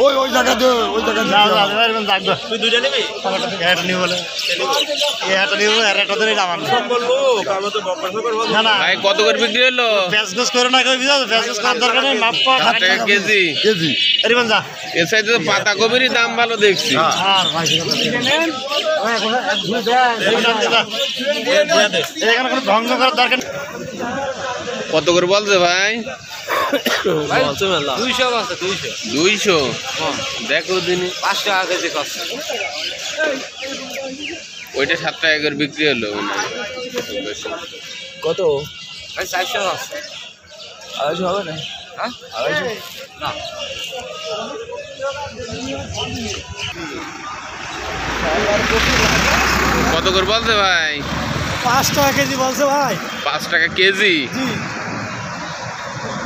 ওই জায়গা দে ওই জায়গা তুই দুইটা নিবি না না ভাই কত করে বিক্রি হলো? প্যাঁচগোস করে না কই বুঝাও প্যাঁচগোস করার দরকার নেই মাপ পা 60 টাকা কেজি। কেজি এরিমান যা এর সাইডে তো পাতা কপিরই দাম ভালো দেখছি। আর ভাই এখানে কোনো ভঙ্গ করার দরকার নেই। কত করে বলছে ভাই? 200 আছে 200 200 দেখো দিনই 5 টাকা কেজি কষ্ট ওইটা 7 টাকা করে বিক্রি হলো। কত ভাই 400 আছে 250 হবে না হ্যাঁ 250 না কত করে বলছে ভাই? 5 টাকা কেজি বলছে ভাই। 5 টাকা কেজি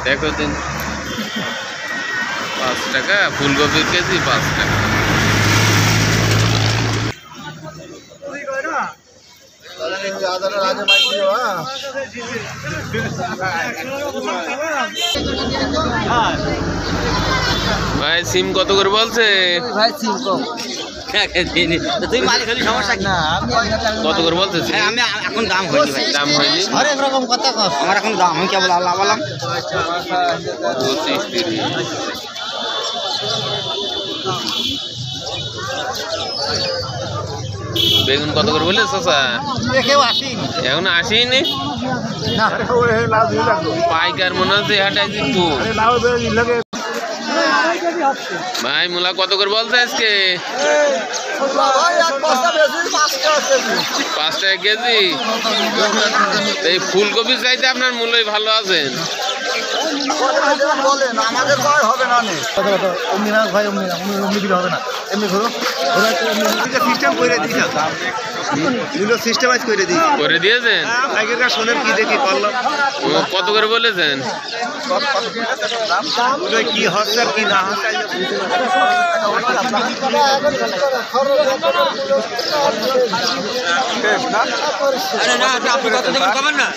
দেখো দিন 5 টাকা ফুলকপির কেজি 5 টাকা। ভাই সিম কত করে বলছে? ভাই সিম কম তুই মালিক হলি সমস্যা কি না কত করে বলছে? আমি এখন দাম হয়নি ভাই দাম হয়নি হরেক রকম কথা কর আমার এখন দাম আমি কেবল আল্লাহ বললাম 25-30। বেগুন কত করে বলে চাচা? কেউ আসেনি এখন আসেনি না পাইকার মনে হচ্ছে হাটাই জিতবো। ভাই মূলা কত করে বলছে আজকে? 5 টাকা কেজি। এই ফুলকপি চাইতে আপনার মূল্যই ভালো আছেন। আমাদের হবে না অমনি না ভাই অমনি না অমনি দিলে হবে না এমনি ধরো সিস্টেম করে দিই সিস্টেমাইজ করে দিই করে দিয়েছেন? আগেকার শোনেন কি দেখি করলাম কত করে বলেছেন? কি হচ্ছে আর কি না হচ্ছে আরে না আপনি কত দেবেন কমেন না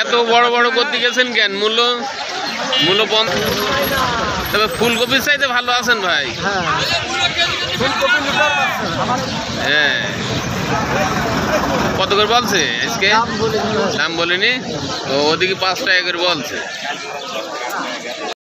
এত বড় বড় করতে গেছেন কেন? মূল্য তবে ফুলকপির চাইতে ভালো আছেন ভাই। হ্যাঁ কত করে বলছে আজকে? দাম বলেনি তো ওদিকে 5 টাকা করে বলছে।